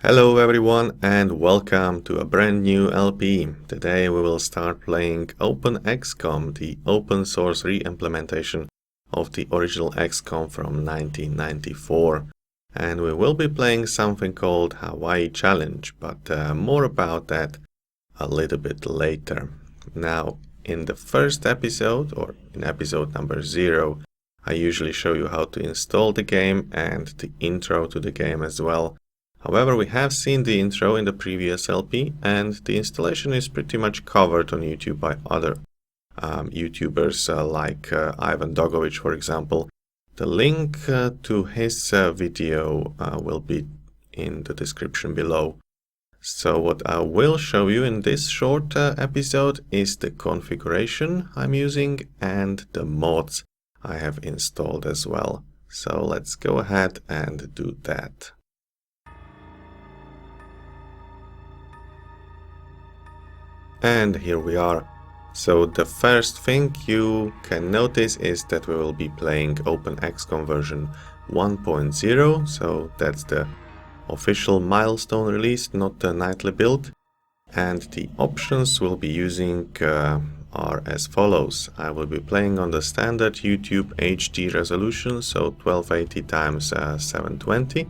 Hello everyone and welcome to a brand new LP. Today we will start playing OpenXcom, the open source re-implementation of the original XCOM from 1994. And we will be playing something called Hawaii Challenge, but more about that a little bit later. Now, in the first episode, or in episode number 0, I usually show you how to install the game and the intro to the game as well. However, we have seen the intro in the previous LP, and the installation is pretty much covered on YouTube by other YouTubers like Ivan Dogovic, for example. The link to his video will be in the description below. So what I will show you in this short episode is the configuration I'm using and the mods I have installed as well. So let's go ahead and do that. And here we are. So the first thing you can notice is that we will be playing OpenXcom version 1.0. So that's the official milestone release, not the nightly build. And the options we'll be using are as follows. I will be playing on the standard YouTube HD resolution, so 1280 x 720.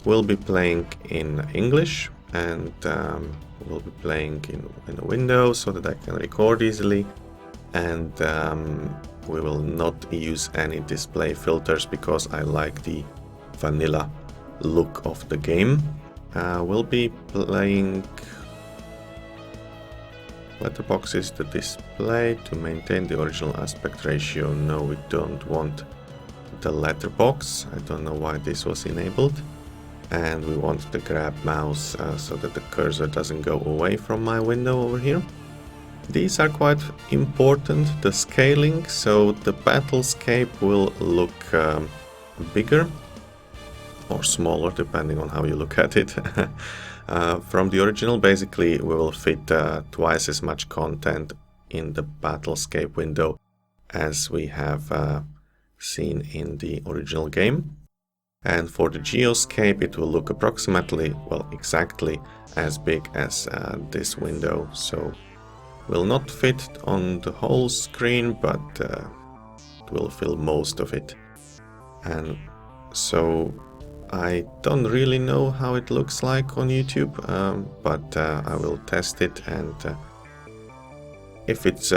We'll be playing in English, and we'll be playing in a window so that I can record easily, and we will not use any display filters because I like the vanilla look of the game. We'll be playing letterboxes to display to maintain the original aspect ratio. No, we don't want the letterbox. I don't know why this was enabled. And we want the grab mouse so that the cursor doesn't go away from my window over here. These are quite important, the scaling, so the Battlescape will look bigger or smaller depending on how you look at it. From the original, basically we will fit twice as much content in the Battlescape window as we have seen in the original game. And for the Geoscape, it will look approximately, well, exactly as big as this window. So will not fit on the whole screen, but it will fill most of it. And so I don't really know how it looks like on YouTube, but I will test it, and if it's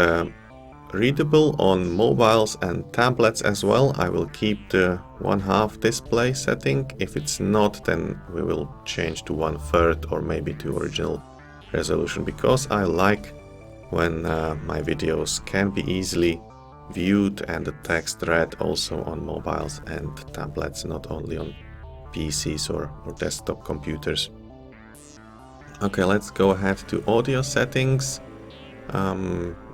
readable on mobiles and tablets as well, I will keep the 1/2 display setting. If it's not, then we will change to 1/3 or maybe to original resolution, because I like when my videos can be easily viewed and the text read also on mobiles and tablets, not only on PCs or desktop computers. Okay, let's go ahead to audio settings.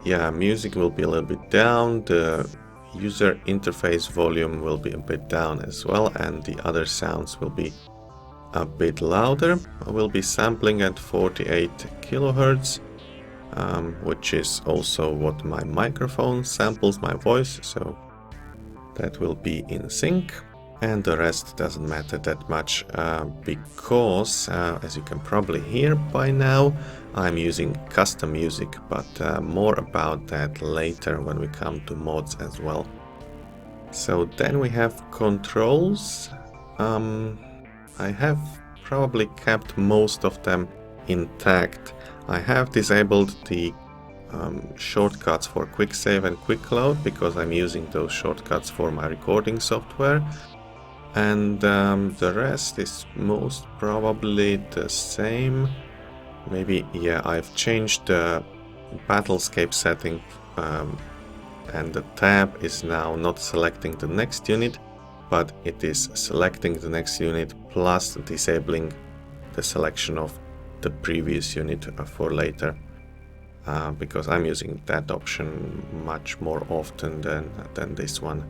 Yeah, music will be a little bit down, the user interface volume will be a bit down as well, and the other sounds will be a bit louder. I will be sampling at 48 kilohertz, which is also what my microphone samples my voice, so that will be in sync. And the rest doesn't matter that much because, as you can probably hear by now, I'm using custom music, but more about that later when we come to mods as well. So then we have controls. I have probably kept most of them intact. I have disabled the shortcuts for quick save and quick load because I'm using those shortcuts for my recording software. And the rest is most probably the same. Maybe, yeah, I've changed the Battlescape setting, and the tab is now not selecting the next unit, but it is selecting the next unit plus disabling the selection of the previous unit for later, because I'm using that option much more often than this one.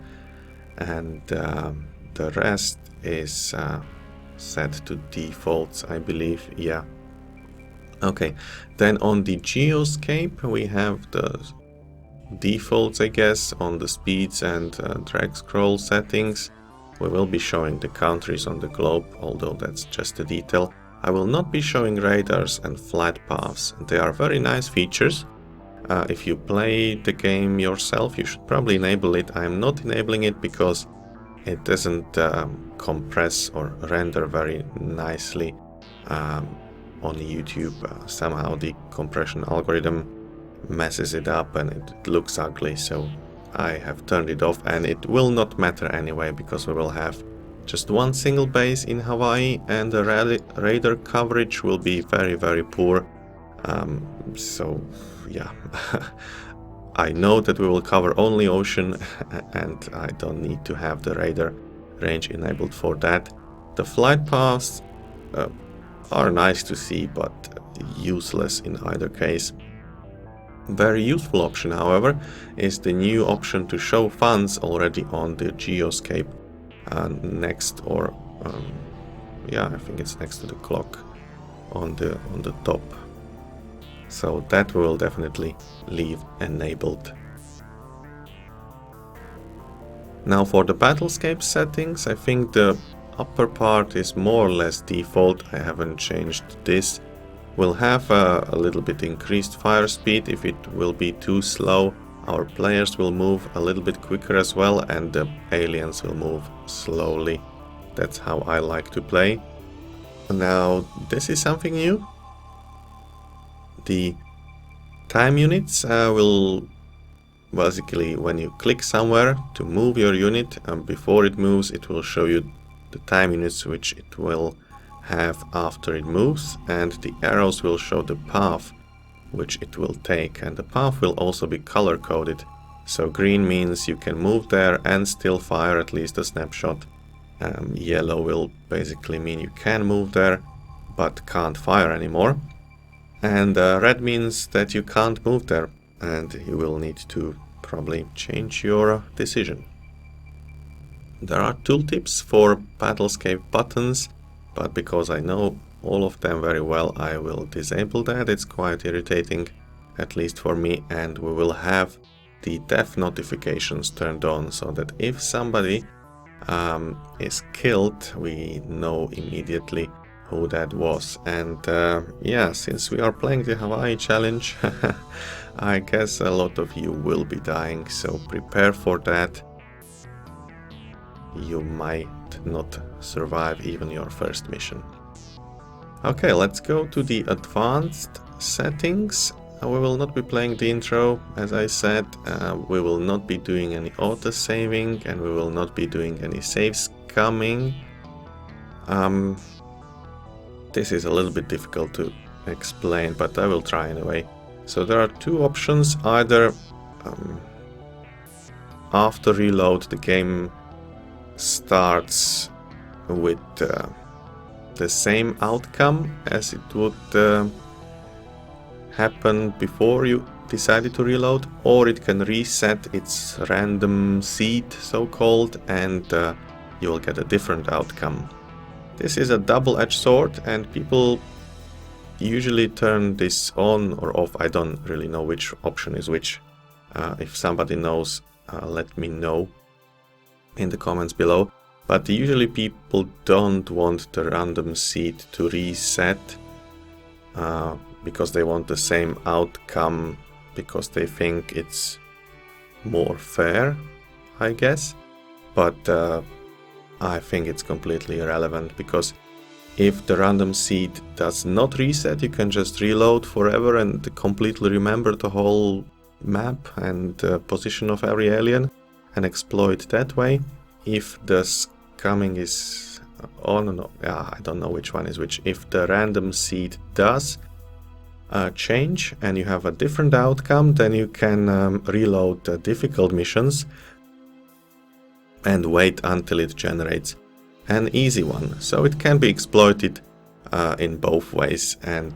And the rest is set to defaults, I believe. Yeah. Okay, then on the Geoscape we have the defaults, I guess, on the speeds and drag scroll settings. We will be showing the countries on the globe, although that's just a detail. I will not be showing radars and flight paths. They are very nice features. If you play the game yourself, you should probably enable it. I'm not enabling it because it doesn't compress or render very nicely on YouTube. Somehow the compression algorithm messes it up and it looks ugly, so I have turned it off, and it will not matter anyway because we will have just one single base in Hawaii and the radar coverage will be very poor. So yeah, I know that we will cover only ocean and I don't need to have the radar range enabled for that. The flight paths are nice to see but useless in either case. Very useful option, however, is the new option to show funds already on the geoscape next, or yeah, I think it's next to the clock on the top. So that we will definitely leave enabled. Now for the Battlescape settings, I think the upper part is more or less default. I haven't changed this. We'll have a little bit increased fire speed. If it will be too slow, our players will move a little bit quicker as well, and the aliens will move slowly. That's how I like to play. Now this is something new. The time units will basically, when you click somewhere to move your unit, before it moves it will show you the time units which it will have after it moves, and the arrows will show the path which it will take, and the path will also be color coded. So green means you can move there and still fire at least a snapshot. Yellow will basically mean you can move there but can't fire anymore. And red means that you can't move there and you will need to probably change your decision. There are tooltips for Battlescape buttons, but because I know all of them very well, I will disable that. It's quite irritating, at least for me, and we will have the death notifications turned on so that if somebody is killed, we know immediately who that was. And yeah, since we are playing the Hawaii challenge, I guess a lot of you will be dying, so prepare for that. You might not survive even your first mission. Okay, let's go to the advanced settings. We will not be playing the intro, as I said. We will not be doing any auto-saving, and we will not be doing any save scumming. This is a little bit difficult to explain, but I will try anyway. So there are two options. Either after reload the game starts with the same outcome as it would happen before you decided to reload, or it can reset its random seed, so-called, and you will get a different outcome. This is a double-edged sword, and people usually turn this on or off. I don't really know which option is which. If somebody knows, let me know in the comments below. But usually people don't want the random seed to reset because they want the same outcome, because they think it's more fair, I guess. But I think it's completely irrelevant, because if the random seed does not reset, you can just reload forever and completely remember the whole map and position of every alien and exploit that way. If the scumming is on, I don't know which one is which. If the random seed does change and you have a different outcome, then you can reload the difficult missions and wait until it generates an easy one. So it can be exploited in both ways, and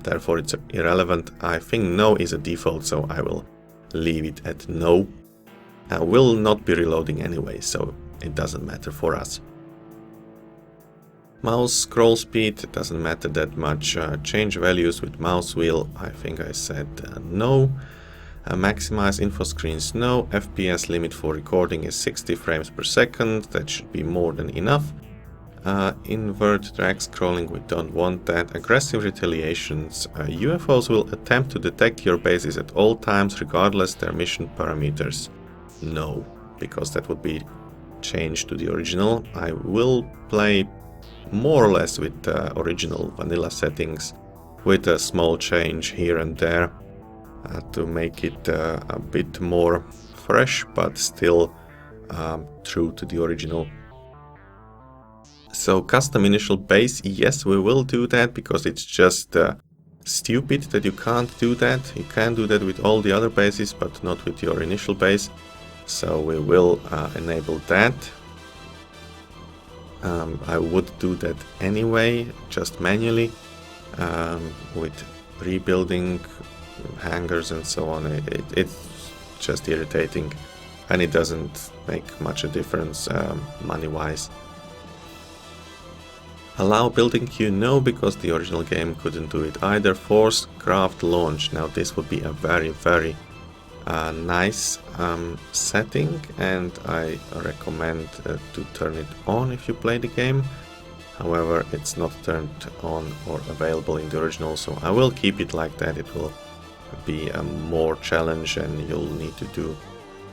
therefore it's irrelevant. I think no is a default, so I will leave it at no. Will not be reloading anyway, so it doesn't matter for us. Mouse scroll speed doesn't matter that much. Change values with mouse wheel, I think I said no. Maximize info screens, no. FPS limit for recording is 60 frames per second, that should be more than enough. Invert drag scrolling, we don't want that. Aggressive retaliations. UFOs will attempt to detect your bases at all times regardless their mission parameters. No, because that would be changed to the original. I will play more or less with the original vanilla settings with a small change here and there to make it a bit more fresh but still true to the original. So custom initial base, yes, we will do that because it's just stupid that you can't do that. You can do that with all the other bases but not with your initial base. So we will enable that. I would do that anyway, just manually, with rebuilding hangars and so on. It's just irritating and it doesn't make much a difference money-wise. Allow building queue, no, because the original game couldn't do it either. Force craft launch. Now this would be a very nice setting, and I recommend to turn it on if you play the game. However, it's not turned on or available in the original, so I will keep it like that. It will be a more challenge and you'll need to do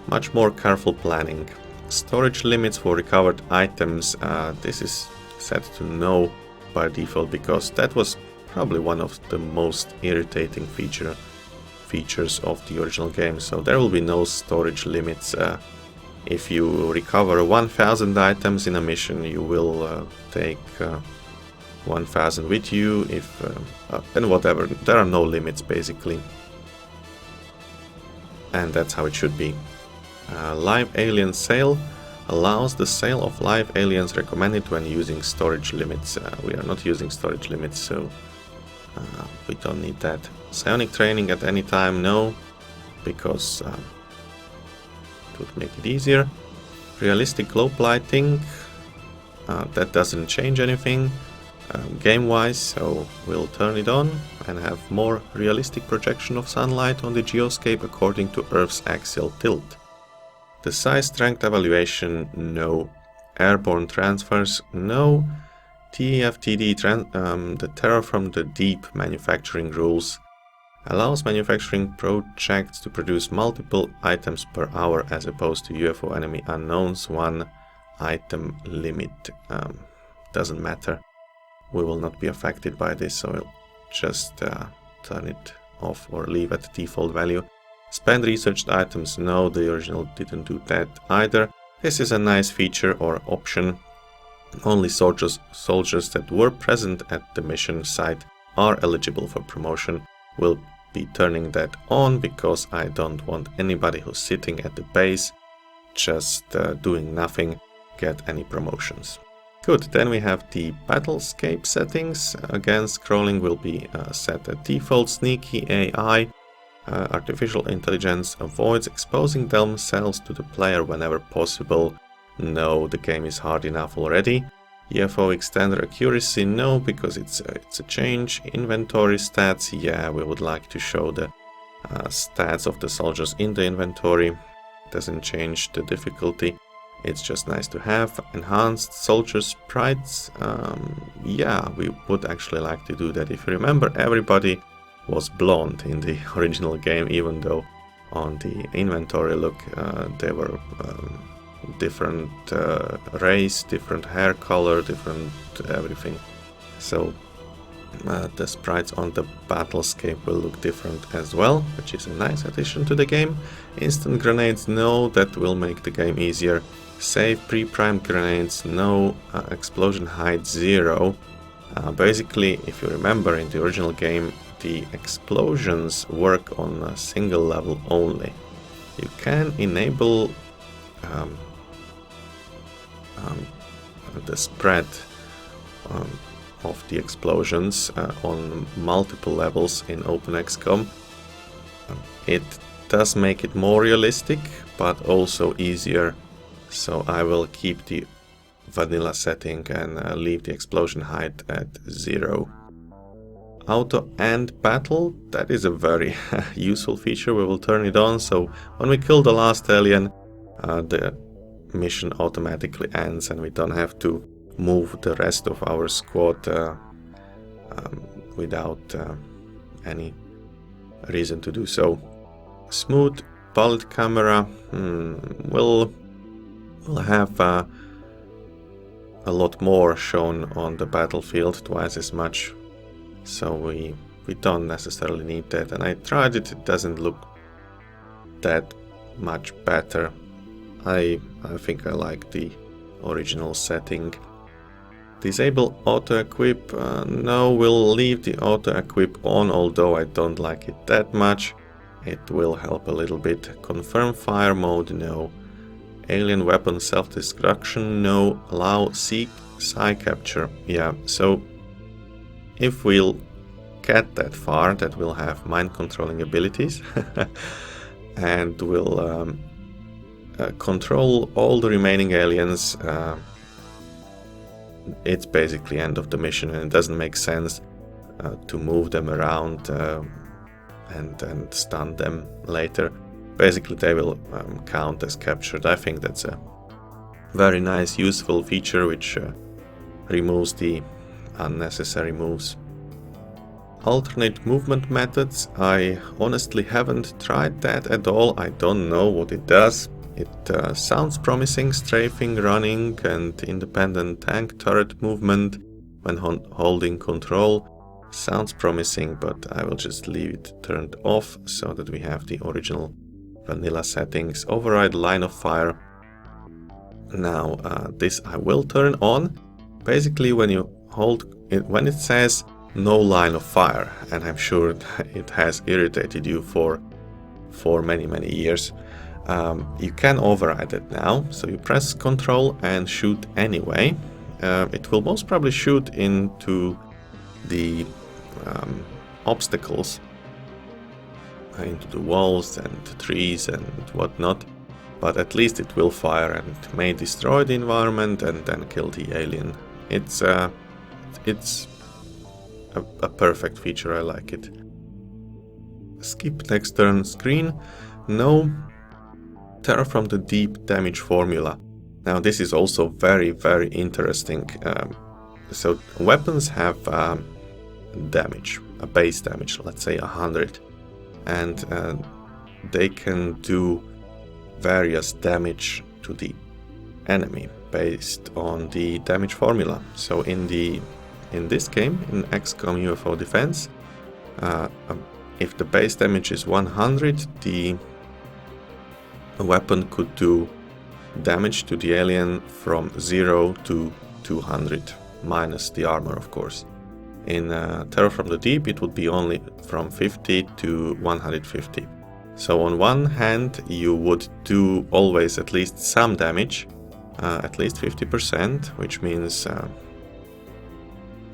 much more careful planning. Storage limits for recovered items. This is set to no by default because that was probably one of the most irritating features of the original game. So there will be no storage limits. If you recover 1000 items in a mission, you will take 1000 with you, and whatever. There are no limits basically, and that's how it should be. Live alien sale allows the sale of live aliens, recommended when using storage limits. We are not using storage limits, so we don't need that. Psionic training at any time, no, because it would make it easier. Realistic globe lighting, that doesn't change anything game-wise, so we'll turn it on and have more realistic projection of sunlight on the geoscape according to Earth's axial tilt. The size strength evaluation, no. Airborne transfers, no. TFTD, the terror from the deep manufacturing rules, allows manufacturing projects to produce multiple items per hour as opposed to UFO enemy unknowns, one item limit. Doesn't matter. We will not be affected by this, so we'll just turn it off or leave at the default value. Spend researched items, no, the original didn't do that either. This is a nice feature or option. Only soldiers that were present at the mission site are eligible for promotion. We'll be turning that on because I don't want anybody who's sitting at the base just doing nothing get any promotions. Good, then we have the Battlescape settings. Again, scrolling will be set at default. Sneaky AI. Artificial intelligence avoids exposing themselves to the player whenever possible. No, the game is hard enough already. UFO extender accuracy, no, because it's a change. Inventory stats, yeah, we would like to show the stats of the soldiers in the inventory. Doesn't change the difficulty, it's just nice to have. Enhanced soldier sprites, yeah, we would actually like to do that. If you remember, everybody was blonde in the original game, even though on the inventory look they were different race, different hair color, different everything. So the sprites on the Battlescape will look different as well, which is a nice addition to the game. Instant grenades, no, that will make the game easier. Save pre-primed grenades, no. Explosion height, 0. Basically, if you remember, in the original game the explosions work on a single level only. You can enable the spread of the explosions on multiple levels in OpenXcom. It does make it more realistic, but also easier, so I will keep the vanilla setting and leave the explosion height at 0. Auto end battle, that is a very useful feature. We will turn it on, so when we kill the last alien, the mission automatically ends and we don't have to move the rest of our squad without any reason to do so. Smooth bullet camera will have a lot more shown on the battlefield, twice as much, so we don't necessarily need that. And I tried it, it doesn't look that much better. I think I like the original setting. Disable auto-equip, no, we'll leave the auto-equip on, although I don't like it that much. It will help a little bit. Confirm fire mode, no. Alien weapon self-destruction, no. Allow psi capture, yeah. So if we'll get that far, that will have mind controlling abilities and will control all the remaining aliens. It's basically end of the mission, and it doesn't make sense to move them around and stun them later. Basically they will count as captured. I think that's a very nice, useful feature which removes the unnecessary moves. Alternate movement methods, I honestly haven't tried that at all. I don't know what it does. It sounds promising, strafing, running and independent tank turret movement when holding control. Sounds promising, but I will just leave it turned off so that we have the original vanilla settings. Override line of fire. Now this I will turn on. Basically when you hold it, when it says no line of fire, and I'm sure it has irritated you for many years, you can override it now. So you press Ctrl and shoot anyway. It will most probably shoot into the obstacles, into the walls and trees and whatnot, but at least it will fire and may destroy the environment and then kill the alien. It's a perfect feature, I like it. Skip next turn screen. No. Terror from the deep damage formula. Now this is also very interesting. So weapons have damage, a base damage, let's say 100, and they can do various damage to the enemy based on the damage formula. So in this game, in XCOM UFO Defense, if the base damage is 100, the weapon could do damage to the alien from 0 to 200, minus the armor, of course. In Terror from the Deep, it would be only from 50 to 150. So on one hand, you would do always at least some damage, at least 50%, which means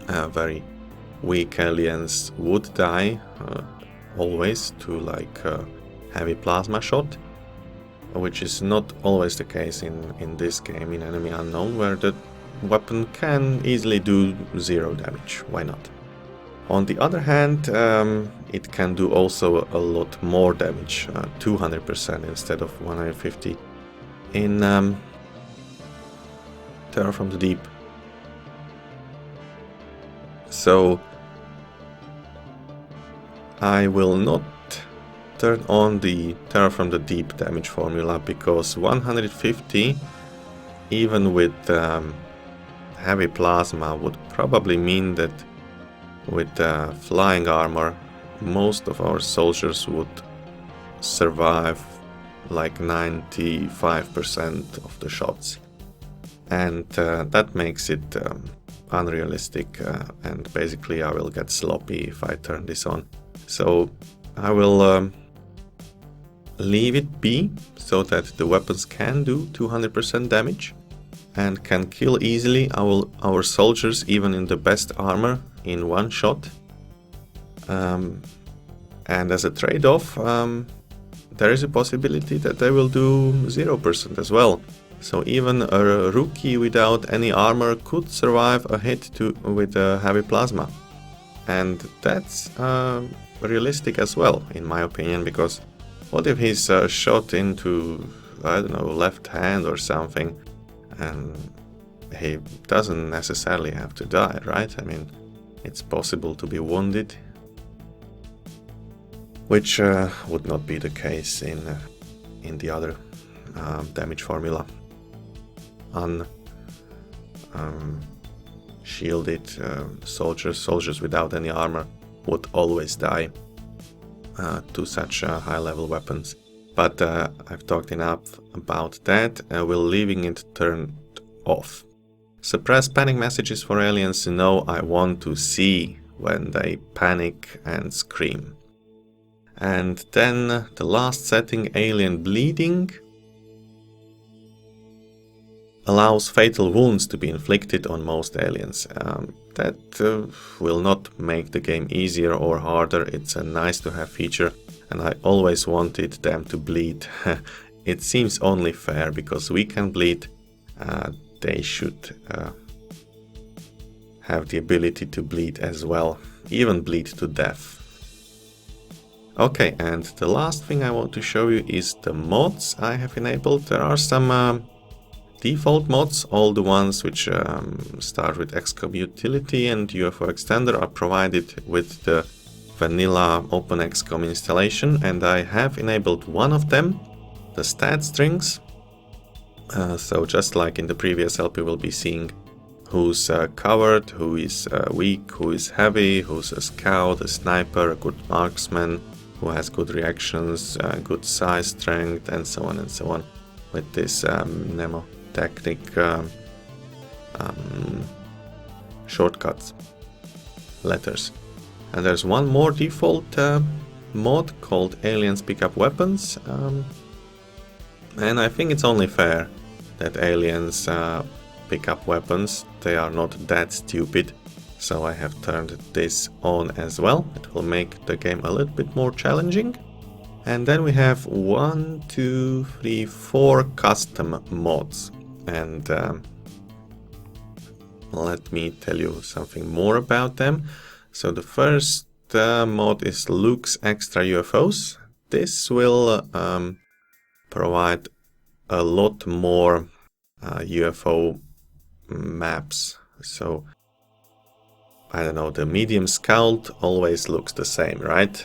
very weak aliens would die always to like heavy plasma shot, which is not always the case in this game, in Enemy Unknown, where the weapon can easily do 0 damage. Why not? On the other hand, it can do also a lot more damage, 200% instead of 150 in Terror from the Deep. So I will not turn on the Terror from the Deep damage formula, because 150, even with heavy plasma, would probably mean that with flying armor, most of our soldiers would survive like 95% of the shots. And that makes it unrealistic, and basically I will get sloppy if I turn this on. So I will leave it be, so that the weapons can do 200% damage and can kill easily our soldiers, even in the best armor, in one shot. And as a trade-off, there is a possibility that they will do 0% as well. So even a rookie without any armor could survive a hit with heavy plasma. And that's realistic as well, in my opinion, because what if he's shot into, I don't know, left hand or something, and he doesn't necessarily have to die, right? I mean, it's possible to be wounded, which would not be the case in the other damage formula. Shielded soldiers without any armor would always die to such high level weapons. But I've talked enough about that. We're leaving it turned off. Suppress panic messages for aliens. No, I want to see when they panic and scream. And then the last setting, alien bleeding, allows fatal wounds to be inflicted on most aliens. That will not make the game easier or harder. It's a nice to have feature, and I always wanted them to bleed. It seems only fair, because we can bleed. They should have the ability to bleed as well, even bleed to death. Okay, and the last thing I want to show you is the mods I have enabled. There are some default mods. All the ones which start with XCOM utility and UFO extender are provided with the vanilla OpenXcom installation, and I have enabled one of them, the stat strings. So just like in the previous LP, we'll be seeing who's covered, who is weak, who is heavy, who's a scout, a sniper, a good marksman, who has good reactions, good size, strength, and so on with this mnemotechnic shortcuts letters. And there's one more default mod called Aliens Pick Up Weapons, and I think it's only fair that aliens pick up weapons. They are not that stupid. So I have turned this on as well. It will make the game a little bit more challenging. And then we have 4 custom mods. And let me tell you something more about them. So the first mod is Luke's Extra UFOs. This will provide a lot more UFO maps. So I don't know, the medium scout always looks the same, right?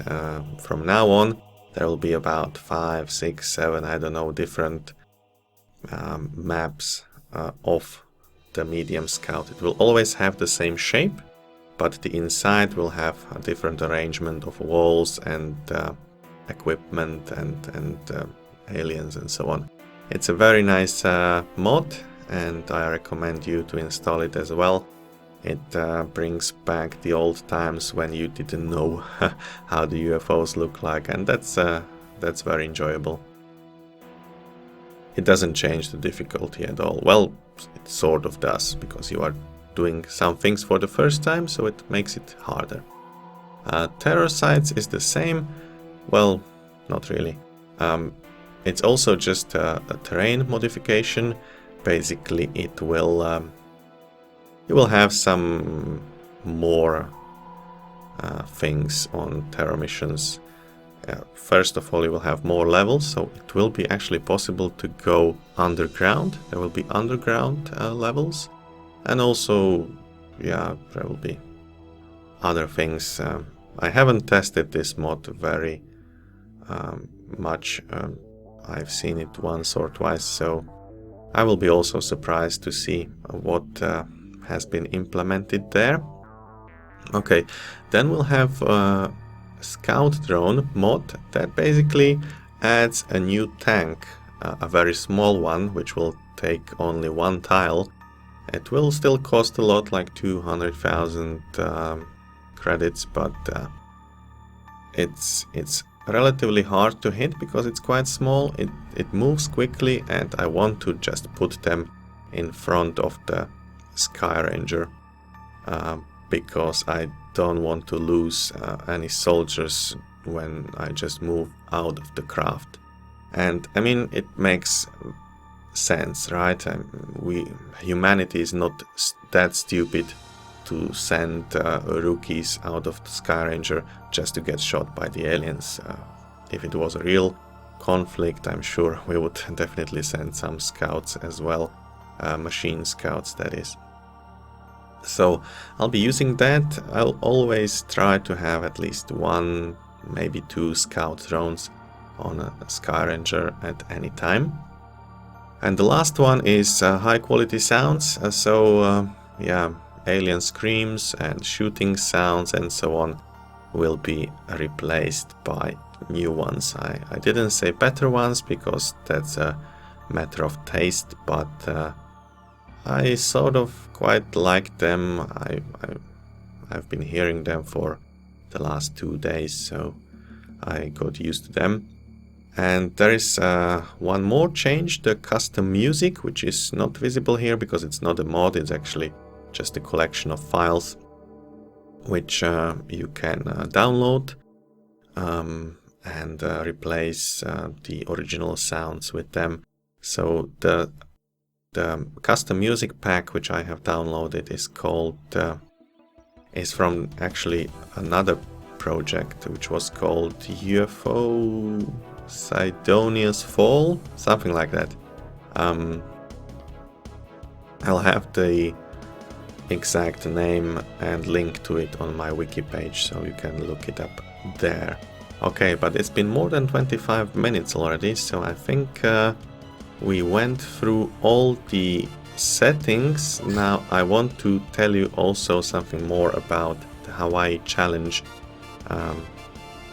From now on, there will be about 5, 6, 7, I don't know, different maps of the medium scout. It will always have the same shape, but the inside will have a different arrangement of walls and equipment and aliens and so on. It's a very nice mod, and I recommend you to install it as well. It brings back the old times when you didn't know how the UFOs look like, and that's very enjoyable. It doesn't change the difficulty at all. Well, it sort of does, because you are doing some things for the first time, so it makes it harder. Terror sites is the same. Well, not really. It's also just a terrain modification. Basically, it will you will have some more things on terror missions. First of all, you will have more levels, so it will be actually possible to go underground. There will be underground levels, and also, yeah, there will be other things. I haven't tested this mod very much. I've seen it once or twice, so I will be also surprised to see what has been implemented there. Okay, then we'll have Scout Drone mod that basically adds a new tank, a very small one, which will take only one tile. It will still cost a lot, like 200,000 credits, but it's relatively hard to hit because it's quite small. It moves quickly, and I want to just put them in front of the Sky Ranger because I don't want to lose any soldiers when I just move out of the craft. And I mean, it makes sense, right? Humanity is not that stupid to send rookies out of the Sky Ranger just to get shot by the aliens. If it was a real conflict, I'm sure we would definitely send some scouts as well. machine scouts, that is. So I'll be using that. I'll always try to have at least 1, maybe 2 scout drones on a Skyranger at any time. And the last one is high quality sounds. Yeah, alien screams and shooting sounds and so on will be replaced by new ones. I didn't say better ones because that's a matter of taste, but I sort of quite like them. I've been hearing them for the last 2 days, so I got used to them. And there is one more change, the custom music, which is not visible here because it's not a mod, it's actually just a collection of files which you can download and replace the original sounds with them. So the custom music pack which I have downloaded is from actually another project which was called UFO Sidonia's Fall, something like that. I'll have the exact name and link to it on my wiki page, so you can look it up there. Okay, but it's been more than 25 minutes already, so I think we went through all the settings. Now I want to tell you also something more about the Hawaii challenge,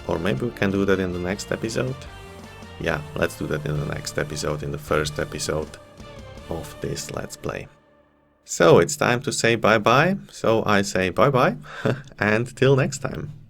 or maybe we can do that in the next episode. Yeah, let's do that in the next episode, in the first episode of this Let's Play. So it's time to say bye-bye, so I say bye-bye and till next time.